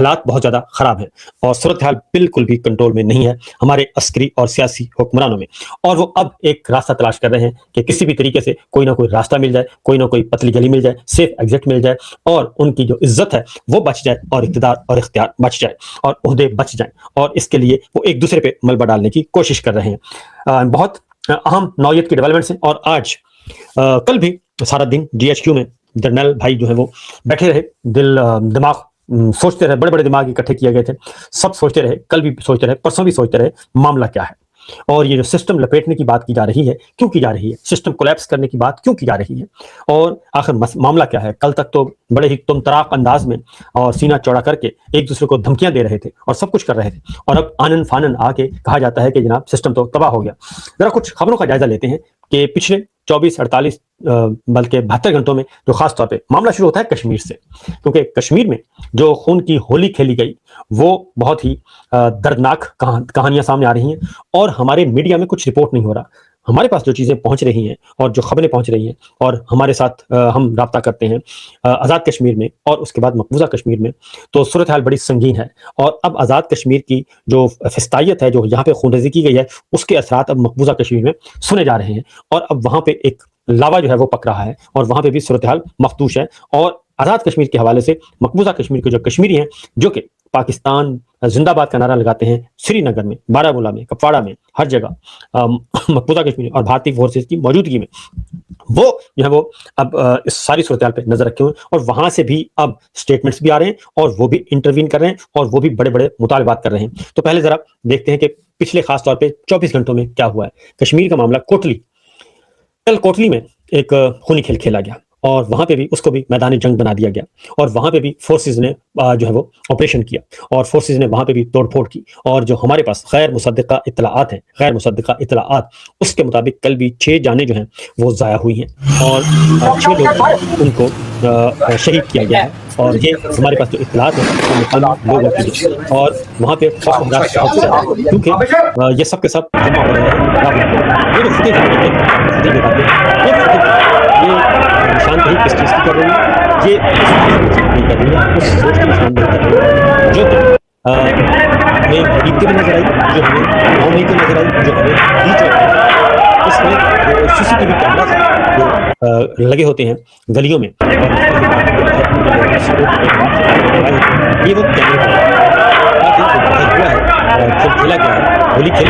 हालात बहुत ज़्यादा ख़राब हैं और सूरत हाल बिल्कुल भी कंट्रोल में नहीं है हमारे अस्करी और सियासी हुक्मरानों में। और वो अब एक रास्ता तलाश कर रहे हैं कि किसी भी तरीके से कोई ना कोई रास्ता मिल जाए, कोई ना कोई पतली गली मिल जाए, सेफ एग्जिट मिल जाए और उनकी जो इज्जत है वो बच जाए और इक़्तिदार और इख्तियार बच जाए और ओहदे बच जाएँ। और इसके लिए वो एक दूसरे पे मलबा डालने की कोशिश कर रहे हैं। बहुत अहम नौयत की डेवलपमेंट्स हैं और आज कल भी सारा दिन जीएचक्यू में जर्नल भाई जो है वो बैठे रहे, दिमाग सोचते रहे, बड़े बड़े दिमाग इकट्ठे किए गए थे, सब सोचते रहे, कल भी सोचते रहे, परसों भी सोचते रहे मामला क्या है और ये जो सिस्टम लपेटने की बात की जा रही है क्यों की जा रही है, सिस्टम कोलैप्स करने की बात क्यों की जा रही है और आखिर मामला क्या है। कल तक तो बड़े ही तुमतराक अंदाज में और सीना चौड़ा करके एक दूसरे को धमकियां दे रहे थे और सब कुछ कर रहे थे और अब आनन फानन आके कहा जाता है कि जनाब सिस्टम तो तबाह हो गया। जरा कुछ खबरों का जायजा लेते हैं कि पिछले 24-48 बल्कि 72 घंटों में जो खास तौर पे मामला शुरू होता है कश्मीर से, क्योंकि कश्मीर में जो खून की होली खेली गई वो बहुत ही दर्दनाक कहानियां सामने आ रही हैं और हमारे मीडिया में कुछ रिपोर्ट नहीं हो रहा। हमारे पास जो चीज़ें पहुंच रही हैं और जो खबरें पहुंच रही हैं और हमारे साथ हम राब्ता करते हैं आज़ाद कश्मीर में और उसके बाद मकबूजा कश्मीर में, तो सूरत हाल बड़ी संगीन है। और अब आज़ाद कश्मीर की जो फिस्तायत है, जो यहाँ पे खूनरेज़ी की गई है, उसके असरात अब मकबूजा कश्मीर में सुने जा रहे हैं और अब वहाँ पे एक लावा जो है वो पक रहा है और वहाँ पे भी सूरत हाल मखदूश है। और आज़ाद कश्मीर के हवाले से मकबूजा कश्मीर के जो कश्मीरी हैं, जो कि पाकिस्तान जिंदाबाद का नारा लगाते हैं, श्रीनगर में, बारामूला में, कपवाड़ा में, हर जगह मकबूजा कश्मीर और भारतीय फोर्सेज की मौजूदगी में, वो जो है वो अब इस सारी सूरत हाल पे नजर रखे हुए और वहां से भी अब स्टेटमेंट्स भी आ रहे हैं और वो भी इंटरवीन कर रहे हैं और वो भी बड़े बड़े मुतालबात कर रहे हैं। तो पहले जरा देखते हैं कि पिछले खास तौर पर 24 घंटों में क्या हुआ है। कश्मीर का मामला कोटली, कल कोटली में एक खूनी खेल खेला गया और वहां पे भी उसको भी मैदान जंग बना दिया गया और वहां पे भी फोर्सेज ने जो है वो ऑपरेशन किया और फोर्सेज ने वहां पे भी तोड़फोड़ की और जो हमारे पास गैर मुसद्दक़ा इत्तलाआत हैं, गैर मुसद्दक़ा इत्तलाआत, उसके मुताबिक कल भी 6 जानें जो हैं वो ज़ाया हुई हैं और 6 लोग उनको शहीद किया गया है और ये हमारे पास जो इत्तलाआत हैं वो मुकामी लोगों की है और वहाँ पे क्योंकि ये सब के सब जमा हो रहे हैं। ये जो फुटेज ये निशानदेही किस चीज़ की कर रही है, ये नहीं कर रही है, उस सोच की निशानदेही कर रही है जो हमें गरीब के भी नजर आई, जो हमें गाँव में नजर आई, जो हमें बीच में इसमें जो सीसीटीवी कैमरा जो लगे होते हैं गलियों में और ये वो कैमरे खेल खेला गया है, होली खेल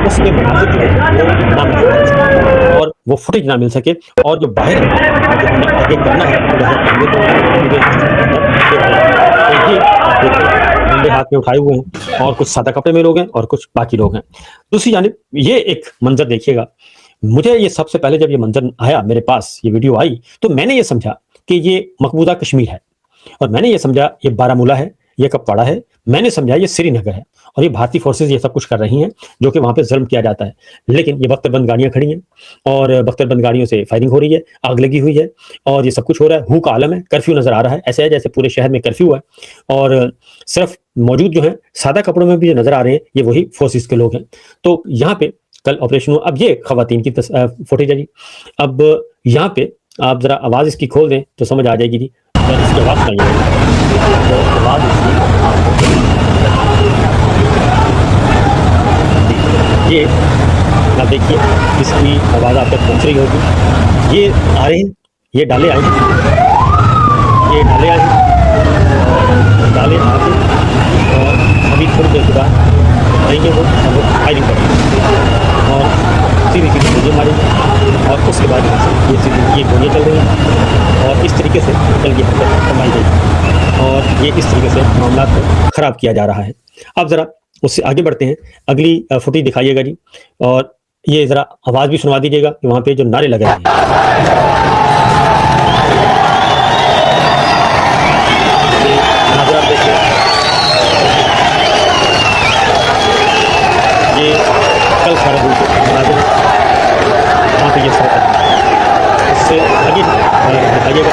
उसके मुताबिक जो है वो ना मिल सके और वो फुटेज ना मिल सके और जो बाहर जो हमें आगे करना है तो ये डंडे हाथ में उठाए हुए हैं और कुछ सादा कपड़े में लोग हैं और कुछ बाकी लोग हैं। दूसरी जानिब ये एक मंजर देखिएगा, मुझे ये सबसे पहले जब ये मंजर आया मेरे पास, ये वीडियो आई, तो मैंने ये समझा कि ये मकबूजा कश्मीर है और मैंने ये समझा ये बारामूला है, ये कपवाड़ा है, मैंने समझा ये श्रीनगर है और ये भारतीय फोर्सेज ये सब कुछ कर रही हैं जो कि वहां पे जुल्म किया जाता है। लेकिन ये बख्तरबंद गाड़ियां खड़ी हैं और बख्तरबंद गाड़ियों से फायरिंग हो रही है, आग लगी हुई है और ये सब कुछ हो रहा है। हू का आलम है, कर्फ्यू नजर आ रहा है, ऐसे है जैसे पूरे शहर में कर्फ्यू है और सिर्फ मौजूद जो है सादा कपड़ों में भी नजर आ रहे हैं ये वही फोर्सेज के लोग हैं। तो यहाँ पे कल ऑपरेशन हुआ। अब ये खवातीन की फुटेज है जी। अब यहाँ पे आप जरा आवाज इसकी खोल दें तो समझ आ जाएगी जी। इसकी आवाज सुनिए, ये आप देखिए इसकी आवाज आप तक पहुंच रही होगी। ये आ रहे हैं, ये डाले आए, ये डाले आए और डाले आके और अभी थोड़ी देर के बाद आएंगे वो फायरिंग करेंगे और सीधी सीधी गोलियाँ मारेंगे और उसके बाद ये सीधी ये गोलियाँ चल रही हैं और इस तरीके से कल की हरकत कमाई गई और ये इस तरीके से मामला को ख़राब किया जा रहा है। अब ज़रा उससे आगे बढ़ते हैं, अगली फुटेज दिखाइएगा जी और ये ज़रा आवाज़ भी सुनवा दीजिएगा कि वहाँ पे जो नारे लग रहे हैं। ये कल सारा दिन वहाँ पे ये सड़क है, इससे आगे दिखाइएगा।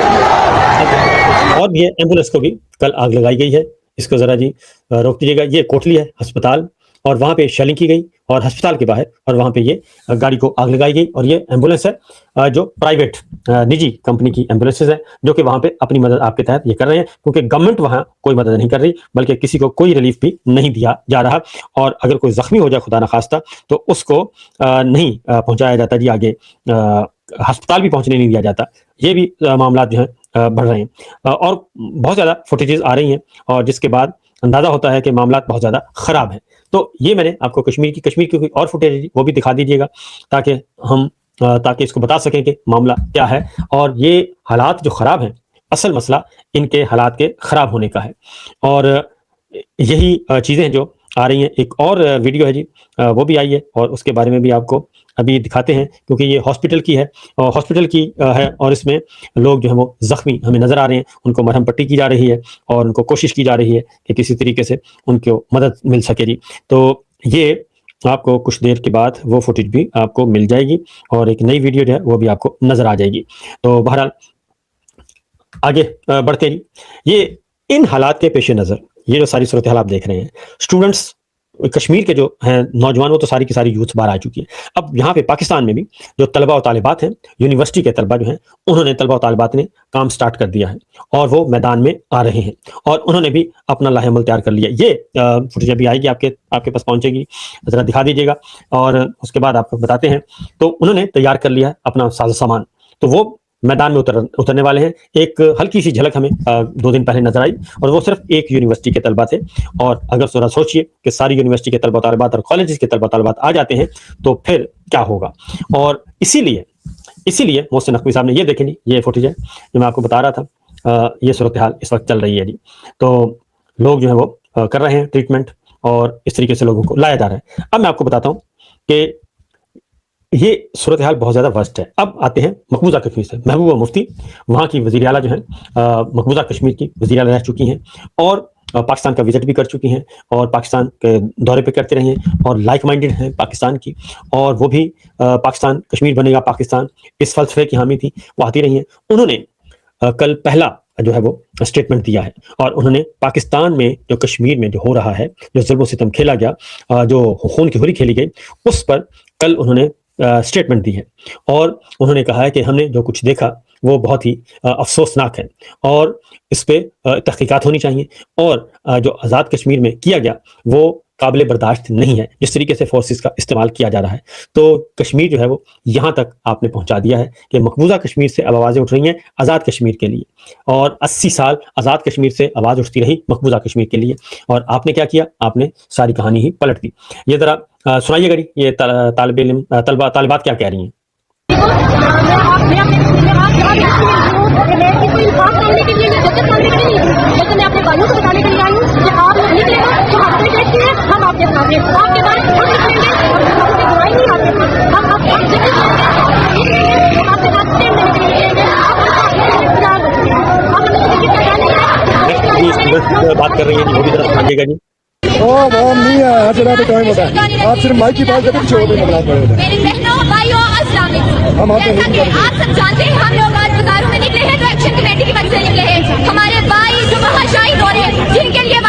और भी है, एम्बुलेंस को भी कल आग लगाई गई है, इसको ज़रा जी रोक दीजिएगा। ये कोटली है अस्पताल और वहाँ पे शेलिंग की गई और अस्पताल के बाहर, और वहाँ पे ये गाड़ी को आग लगाई गई। और ये एम्बुलेंस है जो प्राइवेट निजी कंपनी की एम्बुलेंसेज है, जो कि वहाँ पे अपनी मदद आपके तहत ये कर रहे हैं, क्योंकि गवर्नमेंट वहाँ कोई मदद नहीं कर रही, बल्कि किसी को कोई रिलीफ भी नहीं दिया जा रहा। और अगर कोई जख्मी हो जाए खुदा न खास्ता, तो उसको नहीं पहुंचाया जाता जी आगे, अस्पताल भी पहुंचने नहीं दिया जाता। ये भी मामला जो है बढ़ रहे हैं और बहुत ज़्यादा फुटेजेस आ रही हैं, और जिसके बाद अंदाज़ा होता है कि मामला बहुत ज़्यादा ख़राब है। तो ये मैंने आपको कश्मीर की कोई और फुटेज है वो भी दिखा दीजिएगा, ताकि इसको बता सकें कि मामला क्या है। और ये हालात जो ख़राब हैं, असल मसला इनके हालात के ख़राब होने का है, और यही चीज़ें जो आ रही हैं। एक और वीडियो है जी, वो भी आई है, और उसके बारे में भी आपको अभी दिखाते हैं, क्योंकि ये हॉस्पिटल की है, और इसमें लोग जो है वो जख्मी हमें नजर आ रहे हैं, उनको मरहम पट्टी की जा रही है, और उनको कोशिश की जा रही है कि किसी तरीके से उनको मदद मिल सके जी। तो ये आपको कुछ देर के बाद वो फुटेज भी आपको मिल जाएगी, और एक नई वीडियो जो है वो भी आपको नजर आ जाएगी। तो बहरहाल आगे बढ़ते हैं। ये इन हालात के पेश नज़र ये जो सारी सूरत हाल आप देख रहे हैं, स्टूडेंट्स कश्मीर के जो हैं नौजवान, वो तो सारी की सारी यूथ बाहर आ चुकी है। अब यहाँ पे पाकिस्तान में भी जो तलबा और तालिबात हैं, यूनिवर्सिटी के तलबा जो हैं, उन्होंने तलबा और तालिबात ने काम स्टार्ट कर दिया है, और वो मैदान में आ रहे हैं, और उन्होंने भी अपना लाहेमल तैयार कर लिया। ये फुटेज अभी आएगी, आपके पास पहुंचेगी, जरा दिखा दीजिएगा, और उसके बाद आपको बताते हैं। तो उन्होंने तैयार कर लिया है अपना साजो सामान, तो वो मैदान में उतरने वाले हैं। एक हल्की सी झलक हमें 2 दिन पहले नजर आई, और वो सिर्फ एक यूनिवर्सिटी के तलबा थे। और अगर जरा सोचिए कि सारी यूनिवर्सिटी के तलबा तालिबात और कॉलेजेस के तलबा तालिबात आ जाते हैं, तो फिर क्या होगा। और इसीलिए मोहसिन नकवी साहब ने, ये देखें जी, ये फुटेज है जो मैं आपको बता रहा था, ये सूरत हाल इस वक्त चल रही है जी। तो लोग जो है वो कर रहे हैं ट्रीटमेंट, और इस तरीके से लोगों को लाया जा रहा है। अब मैं आपको बताता हूँ कि ये सूरत हाल बहुत ज़्यादा वर्स्ट है। अब आते हैं मकबूजा कश्मीर से। महबूबा मुफ्ती वहाँ की वज़ीर आला जो है, मकबूजा कश्मीर की वज़ीर आला रह चुकी हैं, और पाकिस्तान का विजिट भी कर चुकी हैं, और पाकिस्तान के दौरे पे करते रहे हैं, और लाइक माइंडेड हैं पाकिस्तान की, और वो भी पाकिस्तान, कश्मीर बनेगा पाकिस्तान, इस फलसफे की हामी थी, वो आती रही हैं। उन्होंने कल पहला जो है वो स्टेटमेंट दिया है, और उन्होंने पाकिस्तान में जो कश्मीर में जो हो रहा है, जो जुल्म सितम खेला गया, जो खून की होली खेली गई, उस पर कल उन्होंने स्टेटमेंट दी है। और उन्होंने कहा है कि हमने जो कुछ देखा वो बहुत ही अफसोसनाक है, और इस पे तहकीकात होनी चाहिए, और जो आज़ाद कश्मीर में किया गया वो काबिल बर्दाश्त नहीं है, जिस तरीके से फोर्सेस का इस्तेमाल किया जा रहा है। तो कश्मीर जो है वो यहाँ तक आपने पहुँचा दिया है कि मकबूजा कश्मीर से अब आवाज़ें उठ रही हैं आज़ाद कश्मीर के लिए, और 80 साल आज़ाद कश्मीर से आवाज़ उठती रही मकबूजा कश्मीर के लिए, और आपने क्या किया, आपने सारी कहानी ही पलट दी। ये ज़रा सुनाइएगा ये तालिब इल्म तालिबात क्या कह रही हैं। बात कर रही है, वो भी जरा सुनाइएगा जी। नहीं है, हर जगह पे टाइम होता है, आप सिर्फ माइक की बात करते हैं, छोड़ देना पड़ेगा। मेरी बहनों भाइयों अस्सलाम वालेकुम। हम आपको नहीं करते। आप सब जानते हैं हम लोग आज बाजारों में निकले हैं तो एक्शन कमेटी की वजह से निकले हैं। हमारे भाई जो वहाँ शहीद हो रहे हैं, जिनके लिए